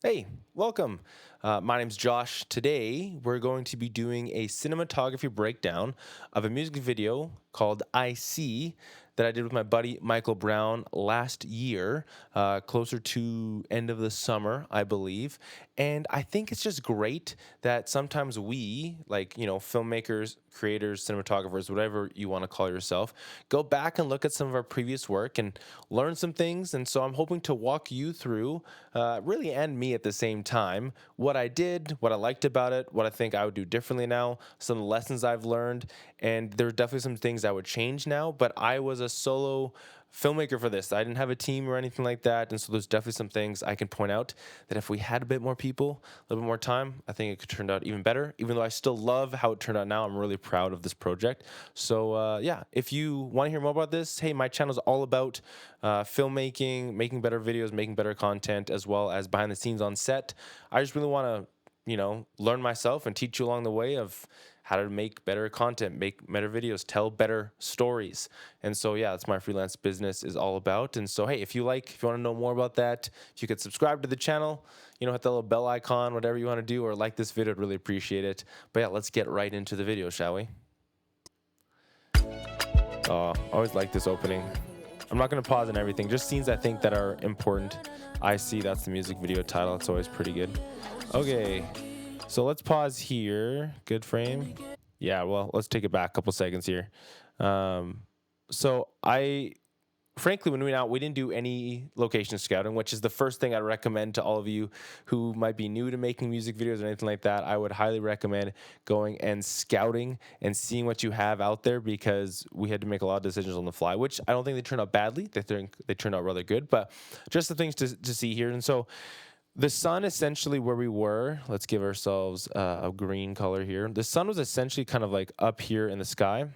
Hey, welcome. My name's Josh. Today, we're going to be doing a cinematography breakdown of a music video called I See that I did with my buddy Michael Brown last year, closer to end of the summer, I believe. And I think it's just great that sometimes we, like, filmmakers, creators, cinematographers, whatever you want to call yourself, go back and look at some of our previous work and learn some things. And so I'm hoping to walk you through, really, and me at the same time, what I did, what I liked about it, what I think I would do differently now, some lessons I've learned. And there are definitely some things I would change now, but I was a solo filmmaker for this. I didn't have a team or anything like that. And so there's definitely some things I can point out that if we had a bit more people, a little bit more time, I think it could turn out even better. Even though I still love how it turned out now, I'm really proud of this project. So, yeah, if you want to hear more about this, hey, my channel is all about filmmaking, making better videos, making better content, as well as behind the scenes on set. I just really want to learn myself and teach you along the way of how to make better content, make better videos, tell better stories. And so, yeah, that's my freelance business is all about. And so, hey, if you want to know more about that, if you could subscribe to the channel, hit the little bell icon, whatever you want to do, or like this video, I'd really appreciate it. But yeah, let's get right into the video, shall we? I always like this opening. I'm not going to pause and everything, just scenes I think that are important. I See, that's the music video title. It's always pretty good. Okay, so let's pause here. Good frame. Yeah, well, let's take it back a couple seconds here. Um, so I frankly, when we went out, we didn't do any location scouting, which is the first thing I'd recommend to all of you who might be new to making music videos or anything like that. I would highly recommend going and scouting and seeing what you have out there, because we had to make a lot of decisions on the fly, which I don't think they turned out badly. They think they turned out rather good, but just the things to see here. And so the sun, essentially where we were, let's give ourselves a green color here. The sun was essentially kind of like up here in the sky,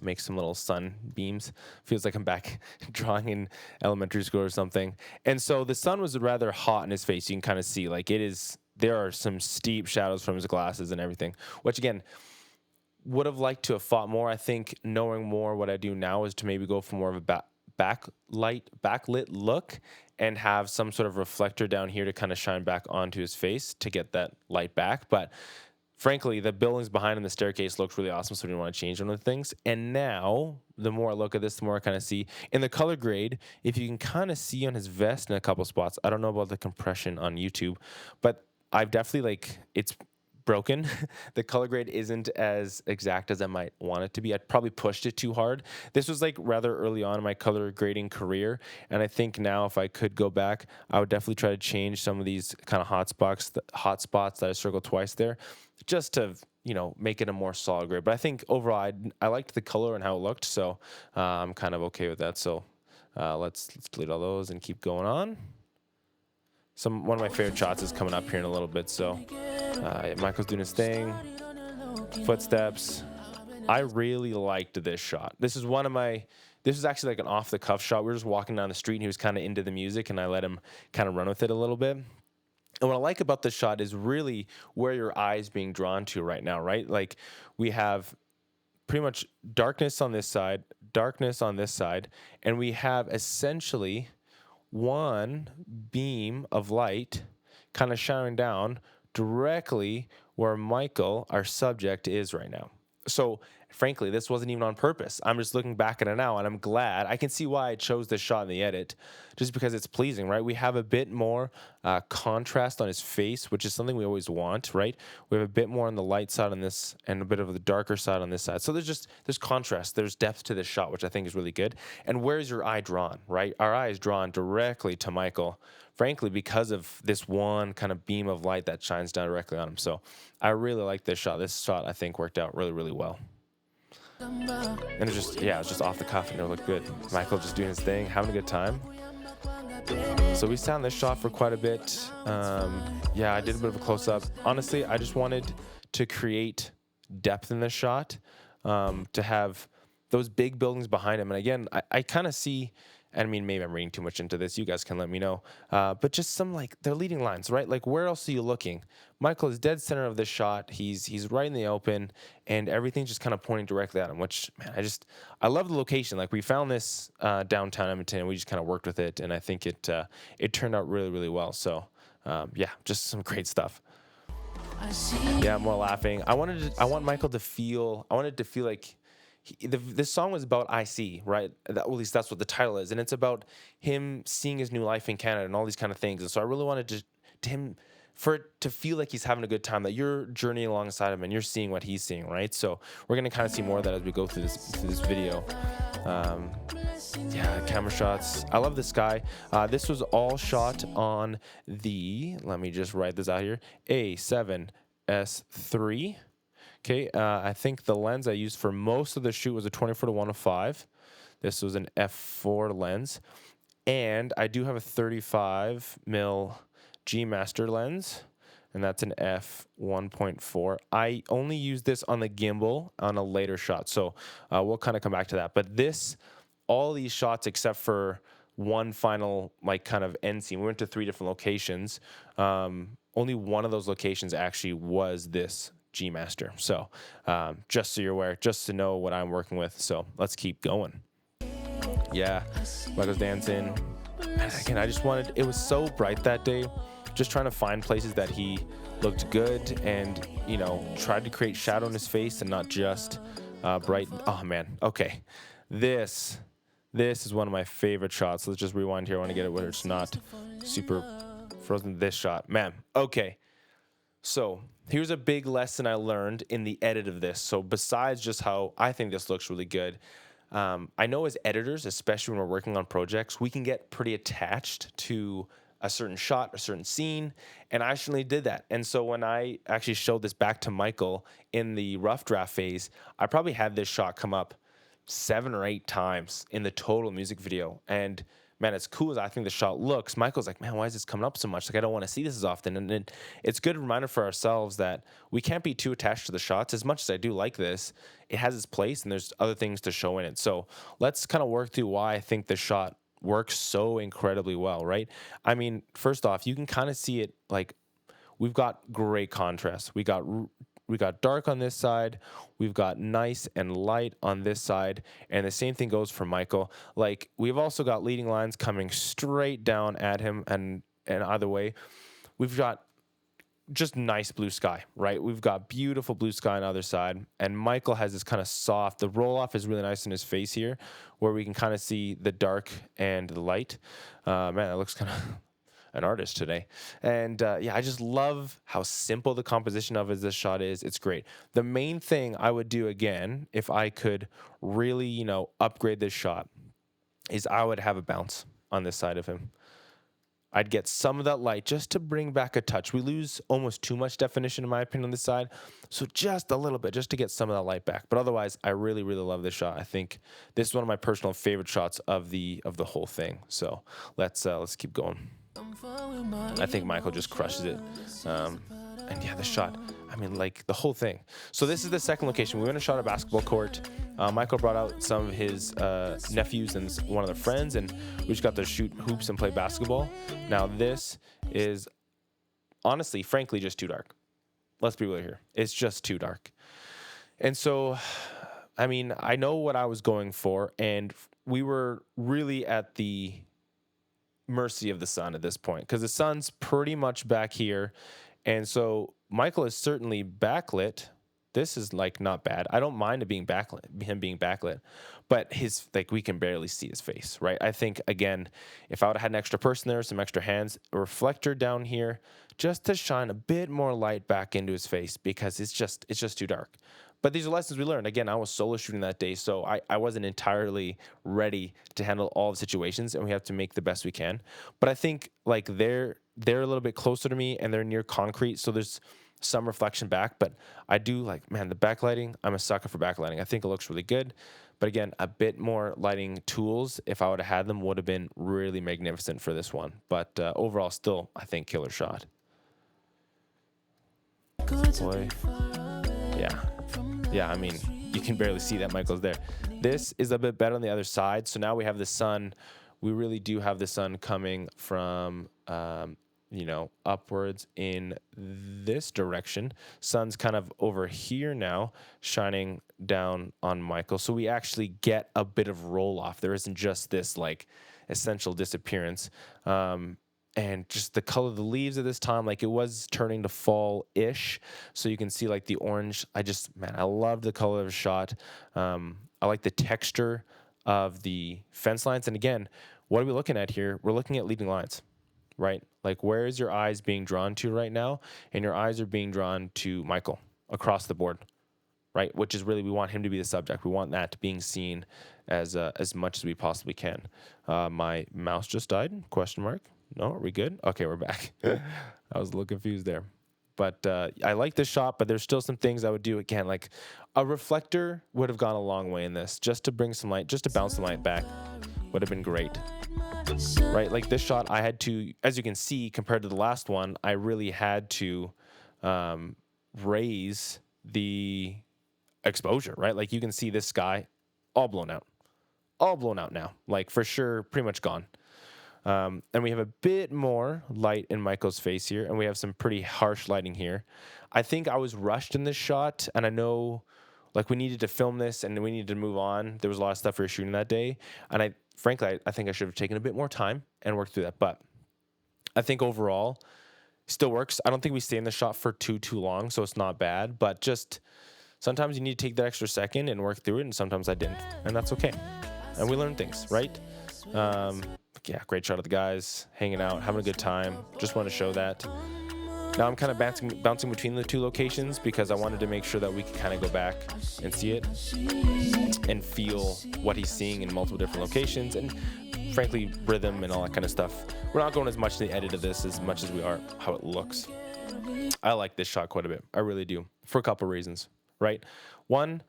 make some little sun beams. Feels like I'm back drawing in elementary school or something. And so the sun was rather hot in his face. You can kind of see like it is. There are some steep shadows from his glasses and everything, which again would have liked to have fought more. I think knowing more what I do now is to maybe go for more of a backlit look and have some sort of reflector down here to kind of shine back onto his face to get that light back. But frankly, the buildings behind him, the staircase looks really awesome, so we didn't want to change one of the things. And now, the more I look at this, the more I kind of see in the color grade, if you can kind of see on his vest in a couple spots. I don't know about the compression on YouTube, but I've definitely it's broken. The color grade isn't as exact as I might want it to be. I probably pushed it too hard. This was like rather early on in my color grading career, and I think now if I could go back, I would definitely try to change some of these kind of hot spots that I circled twice there, just to make it a more solid grade. But I think overall I liked the color and how it looked, so I'm kind of okay with that. So let's delete all those and keep going on. One of my favorite shots is coming up here in a little bit. So Michael's doing his thing, footsteps. I really liked this shot. This is actually like an off the cuff shot. We were just walking down the street and he was kind of into the music and I let him kind of run with it a little bit. And what I like about this shot is really where your eye is being drawn to right now, right? Like we have pretty much darkness on this side, darkness on this side, and we have essentially one beam of light kind of shining down directly where Michael, our subject, is right now. So, frankly, this wasn't even on purpose. I'm just looking back at it now, and I'm glad. I can see why I chose this shot in the edit, just because it's pleasing, right? We have a bit more contrast on his face, which is something we always want, right? We have a bit more on the light side on this and a bit of the darker side on this side. So there's contrast, there's depth to this shot, which I think is really good. And where's your eye drawn, right? Our eye is drawn directly to Michael, frankly, because of this one kind of beam of light that shines down directly on him. So I really like this shot. This shot, I think, worked out really, really well. And it's just off the cuff and it looked good. Michael just doing his thing, having a good time. So we sat on this shot for quite a bit. I did a bit of a close-up. Honestly, I just wanted to create depth in this shot, to have those big buildings behind him. And again, I kind of see, and I mean, maybe I'm reading too much into this. You guys can let me know. But just some they're leading lines, right? Like, where else are you looking? Michael is dead center of this shot. He's right in the open, and everything's just kind of pointing directly at him. Which, man, I love the location. Like, we found this downtown Edmonton, and we just kind of worked with it, and I think it turned out really, really well. So Yeah, just some great stuff. Yeah, more laughing. I want Michael to feel. I wanted to feel like this song was about IC, right? At least that's what the title is, and it's about him seeing his new life in Canada and all these kind of things. And so I really wanted to him for it to feel like he's having a good time, that you're journeying alongside him and you're seeing what he's seeing, right? So we're gonna kind of see more of that as we go through this video. Yeah, camera shots. I love the sky. This was all shot on the, let me just write this out here, A7S3. Okay, I think the lens I used for most of the shoot was a 24-105. This was an f4 lens. And I do have a 35mm G Master lens, and that's an f1.4. I only use this on the gimbal on a later shot, so we'll kind of come back to that. But all these shots except for one final like kind of end scene, we went to 3 different locations. Only one of those locations actually was this G Master. So just so you're aware, just to know what I'm working with. So let's keep going. Yeah, Michael's dancing. And again, it was so bright that day. Just trying to find places that he looked good and, tried to create shadow in his face and not just bright. Oh, man. Okay. This is one of my favorite shots. Let's just rewind here. I want to get it where it's not super frozen. This shot. Man. Okay. So here's a big lesson I learned in the edit of this. So besides just how I think this looks really good, I know as editors, especially when we're working on projects, we can get pretty attached to a certain shot, a certain scene, and I actually did that. And so when I actually showed this back to Michael in the rough draft phase, I probably had this shot come up 7 or 8 times in the total music video. And man, as cool as I think the shot looks, Michael's like, man, why is this coming up so much? Like, I don't want to see this as often. And it's a good reminder for ourselves that we can't be too attached to the shots. As much as I do like this, it has its place and there's other things to show in it. So let's kind of work through why I think the shot works so incredibly well, right? I mean, first off, you can kind of see it, like, we've got great contrast. We got dark on this side, we've got nice and light on this side, and the same thing goes for Michael. Like, we've also got leading lines coming straight down at him, and either way, we've got just nice blue sky, right? We've got beautiful blue sky on the other side, and Michael has this kind of soft, the roll-off is really nice in his face here, where we can kind of see the dark and the light. Man, that looks kind of an artist today. And yeah, I just love how simple the composition of this shot is. It's great. The main thing I would do again, if I could really, upgrade this shot, is I would have a bounce on this side of him. I'd get some of that light just to bring back a touch. We lose almost too much definition, in my opinion, on this side. So just a little bit, just to get some of that light back. But otherwise, I really, really love this shot. I think this is one of my personal favorite shots of the whole thing. So let's keep going. I think Michael just crushes it. And yeah, the shot, I mean, like the whole thing. So this is the second location. We went and shot a basketball court. Michael brought out some of his nephews and one of their friends, and we just got to shoot hoops and play basketball. Now this is honestly, frankly, just too dark. Let's be real here. It's just too dark. And so, I mean, I know what I was going for, and we were really at the mercy of the sun at this point, because the sun's pretty much back here. And so Michael is certainly backlit. This is like not bad. I don't mind him being backlit, but we can barely see his face, right? I think, again, if I would have had an extra person there, some extra hands, a reflector down here, just to shine a bit more light back into his face, because it's just too dark. But these are lessons we learned. Again, I was solo shooting that day, so I wasn't entirely ready to handle all the situations, and we have to make the best we can. But I think like they're a little bit closer to me, and they're near concrete, so there's some reflection back. But I do like, man, the backlighting, I'm a sucker for backlighting. I think it looks really good. But again, a bit more lighting tools, if I would have had them, would have been really magnificent for this one. But overall, still, I think killer shot. Boy. Yeah, I mean, you can barely see that Michael's there. This is a bit better on the other side. So now we have the sun. We really do have the sun coming from, upwards in this direction. Sun's kind of over here now, shining down on Michael. So we actually get a bit of roll off. There isn't just this like essential disappearance. and just the color of the leaves at this time, like it was turning to fall-ish. So you can see like the orange. I love the color of the shot. I like the texture of the fence lines. And again, what are we looking at here? We're looking at leading lines, right? Like, where is your eyes being drawn to right now? And your eyes are being drawn to Michael across the board, right? Which is really, we want him to be the subject. We want that being seen as much as we possibly can. My mouse just died, question mark. No, are we good? Okay, we're back. I was a little confused there. But I like this shot, but there's still some things I would do again. Like a reflector would have gone a long way in this, just to bring some light, just to bounce the light back would have been great. Right, like this shot, I had to, as you can see, compared to the last one, I really had to raise the exposure, right? Like you can see this sky all blown out now, like for sure, pretty much gone. And we have a bit more light in Michael's face here, and we have some pretty harsh lighting here. I think I was rushed in this shot, and I know like we needed to film this and we needed to move on. There was a lot of stuff we were shooting that day, and frankly, I think I should have taken a bit more time and worked through that. But I think overall, still works. I don't think we stay in the shot for too long, so it's not bad. But just sometimes you need to take that extra second and work through it, and sometimes I didn't, and that's okay. And we learn things, right? Yeah, great shot of the guys hanging out, having a good time. Just want to show that. Now I'm kind of bouncing between the two locations because I wanted to make sure that we could kind of go back and see it and feel what he's seeing in multiple different locations, and frankly, rhythm and all that kind of stuff. We're not going as much to the edit of this as much as we are how it looks. I like this shot quite a bit. I really do, for a couple of reasons, right? One,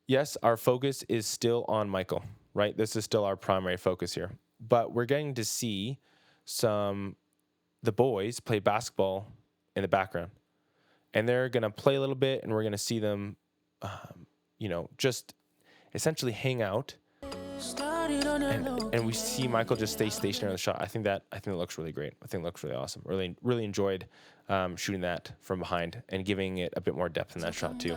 yes, our focus is still on Michael, right? This is still our primary focus here. But we're getting to see the boys play basketball in the background. And they're going to play a little bit, and we're going to see them, just essentially hang out. And we see Michael just stay stationary on the shot. I think that looks really great. I think it looks really awesome. Really, really enjoyed shooting that from behind and giving it a bit more depth in that shot too.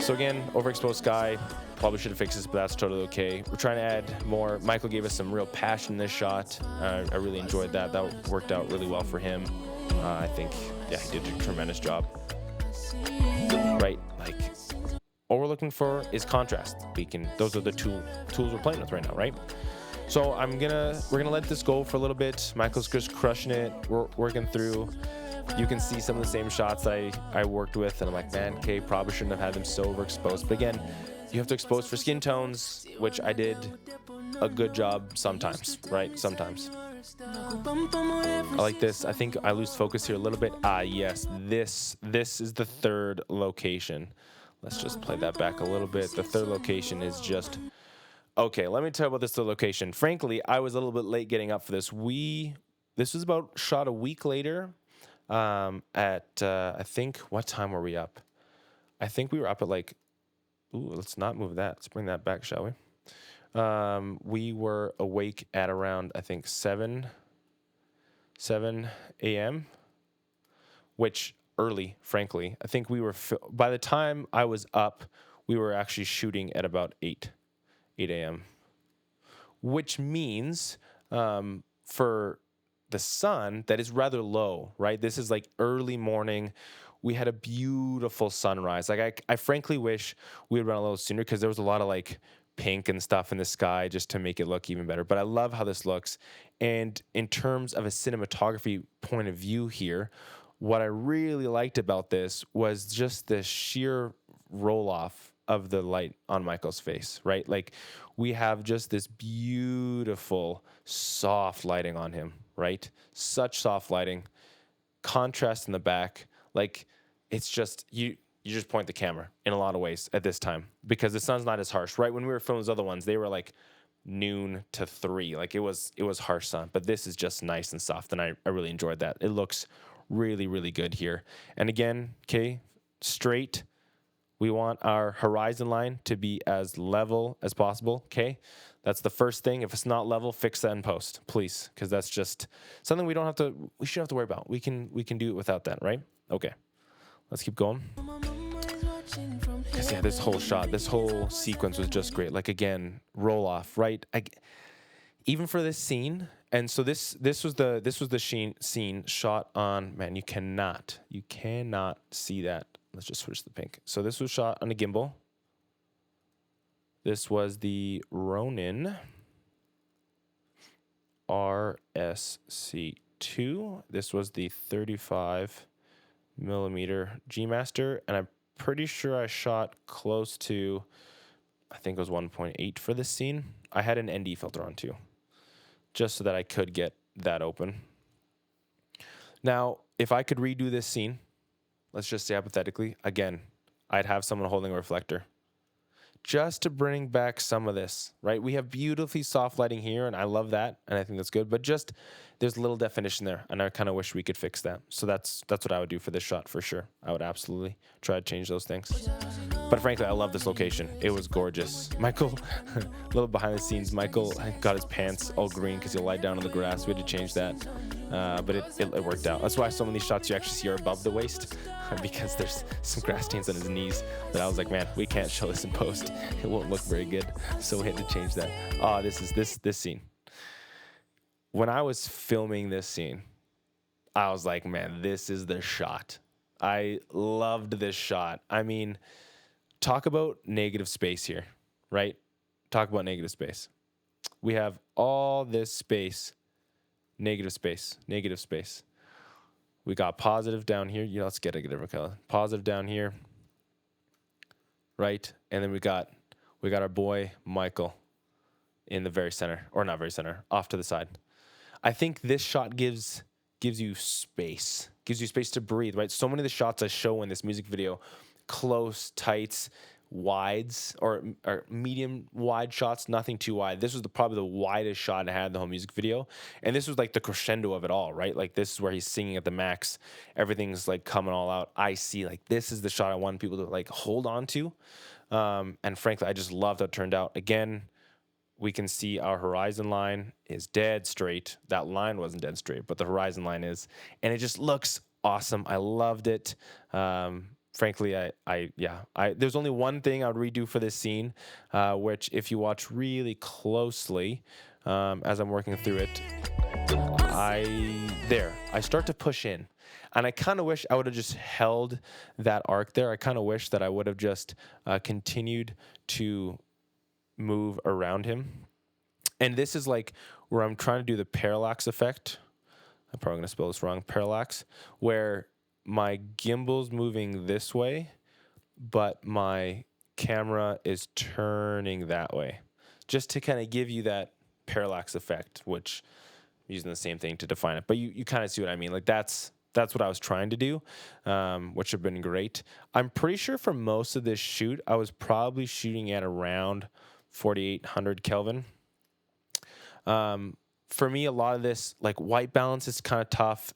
So again, overexposed sky. Probably should have fixed this, but that's totally okay. We're trying to add more. Michael gave us some real passion in this shot. I really enjoyed that. That worked out really well for him. I think, he did a tremendous job. Right, like all we're looking for is contrast. Those are the tools we're playing with right now, right? So we're gonna let this go for a little bit. Michael's just crushing it. We're working through. You can see some of the same shots I worked with, and I'm like, man, okay, probably shouldn't have had them so overexposed. But again, you have to expose for skin tones, which I did a good job sometimes, right? Sometimes. I like this. I think I lose focus here a little bit. Yes, this is the third location. Let's just play that back a little bit. The third location is just... Okay, let me tell you about this third location. Frankly, I was a little bit late getting up for this. This was about shot a week later at, I think, what time were we up? I think we were up at like... Ooh, let's not move that. Let's bring that back, shall we? We were awake at around, I think, 7 a.m., which early, frankly. I think we were, by the time I was up, we were actually shooting at about 8 a.m., which means for the sun, that is rather low, right? This is like early morning. We had a beautiful sunrise. Like I frankly wish we would run a little sooner because there was a lot of like pink and stuff in the sky just to make it look even better. But I love how this looks. And in terms of a cinematography point of view here, what I really liked about this was just the sheer roll off of the light on Michael's face, right? Like we have just this beautiful soft lighting on him, right? Such soft lighting, contrast in the back. Like it's just, you just point the camera in a lot of ways at this time because the sun's not as harsh, right? When we were filming those other ones, they were like noon to 3. Like it was harsh sun, but this is just nice and soft. And I really enjoyed that. It looks really, really good here. And again, okay, straight. We want our horizon line to be as level as possible, okay? That's the first thing. If it's not level, fix that in post, please, because that's just something we shouldn't have to worry about. We can do it without that, right? Okay, let's keep going. Because this whole shot, this whole sequence was just great. Like again, roll off, right? Even for this scene, And so this was the scene shot on, man, you cannot see that. Let's just switch to the pink. So this was shot on a gimbal. This was the Ronin RSC2. This was the 35 millimeter G Master, and I'm pretty sure I shot close to, I think it was 1.8 for this scene. I had an ND filter on too, just so that I could get that open. Now, if I could redo this scene, let's just say hypothetically, again, I'd have someone holding a reflector, just to bring back some of this, right? We have beautifully soft lighting here, and I love that, and I think that's good, but just there's a little definition there, and I kind of wish we could fix that. So that's what I would do for this shot for sure. I would absolutely try to change those things. But frankly, I love this location. It was gorgeous. Michael, a little behind the scenes, Michael got his pants all green because he'll lie down on the grass. We had to change that, but it worked out. That's why some of these shots you actually see are above the waist, because there's some grass stains on his knees that I was like, man, we can't show this in post. It won't look very good. So we had to change that. This scene. When I was filming this scene, I was like, man, this is the shot. I loved this shot. I mean, talk about negative space here, right? Talk about negative space. We have all this space, negative space, negative space. We got positive down here. Yeah, let's get a different color. Positive down here, right? And then we got our boy Michael in the very center, or not very center, off to the side. I think this shot gives you space to breathe, right? So many of the shots I show in this music video, close, tights, wides, or medium wide shots, nothing too wide. This was probably the widest shot I had in the whole music video. And this was like the crescendo of it all, right? Like this is where he's singing at the max. Everything's like coming all out. I see, like, this is the shot I want people to like hold on to. And frankly, I just loved how it turned out. Again, we can see our horizon line is dead straight. That line wasn't dead straight, but the horizon line is. And it just looks awesome. I loved it. Frankly, there's only one thing I would redo for this scene, which if you watch really closely, as I'm working through it, I start to push in. And I kind of wish I would have just held that arc there. I kind of wish that I would have just continued to move around him. And this is like where I'm trying to do the parallax effect. I'm probably going to spell this wrong. Parallax, where my gimbal's moving this way, but my camera is turning that way, just to kind of give you that parallax effect, which I'm using the same thing to define it. But you kind of see what I mean. Like that's what I was trying to do, which have been great. I'm pretty sure for most of this shoot, I was probably shooting at around 4,800 Kelvin. For me, a lot of this, like white balance, is kind of tough.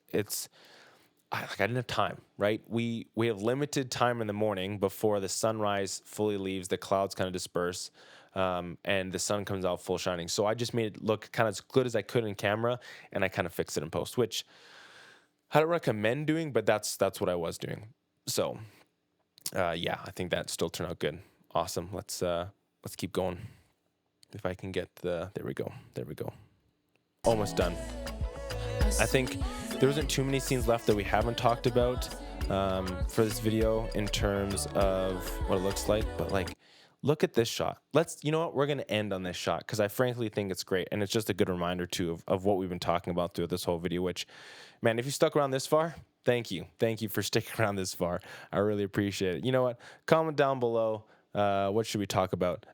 I didn't have time, right? We have limited time in the morning before the sunrise fully leaves, the clouds kind of disperse, and the sun comes out full shining. So I just made it look kind of as good as I could in camera, and I kind of fixed it in post, which I don't recommend doing, but that's what I was doing. So, I think that still turned out good. Awesome. Let's keep going. If I can get there we go. Almost done. I think there wasn't too many scenes left that we haven't talked about for this video in terms of what it looks like, but like, look at this shot. You know what? We're going to end on this shot because I frankly think it's great. And it's just a good reminder too of what we've been talking about through this whole video, which, man, if you stuck around this far, thank you. Thank you for sticking around this far. I really appreciate it. You know what? Comment down below. What should we talk about?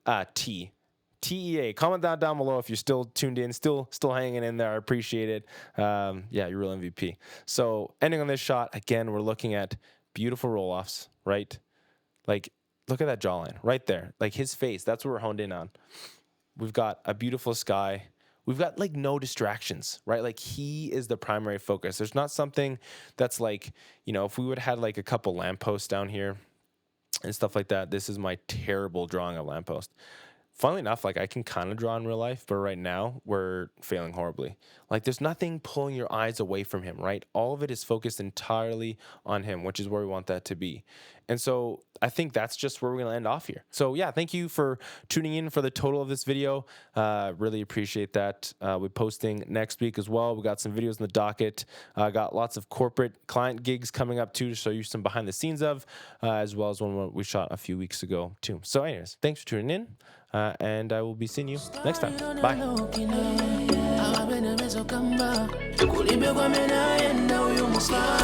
TEA. Comment that down below if you're still tuned in, still hanging in there. I appreciate it. You're real MVP. So ending on this shot, again, we're looking at beautiful roll-offs, right? Like, look at that jawline right there. Like his face, that's what we're honed in on. We've got a beautiful sky. We've got like no distractions, right? Like he is the primary focus. There's not something that's like, if we would have had like a couple lampposts down here and stuff like that. This is my terrible drawing of lamppost. Funnily enough, like I can kind of draw in real life, but right now we're failing horribly. Like there's nothing pulling your eyes away from him, right? All of it is focused entirely on him, which is where we want that to be. And so I think that's just where we're going to end off here. So yeah, thank you for tuning in for the total of this video. Really appreciate that. We're posting next week as well. We got some videos in the docket. Got lots of corporate client gigs coming up too, to show you some behind the scenes of, as well as one we shot a few weeks ago too. So anyways, thanks for tuning in, and I will be seeing you next time. Bye. Kulimbe kwa mena yenda uyu musla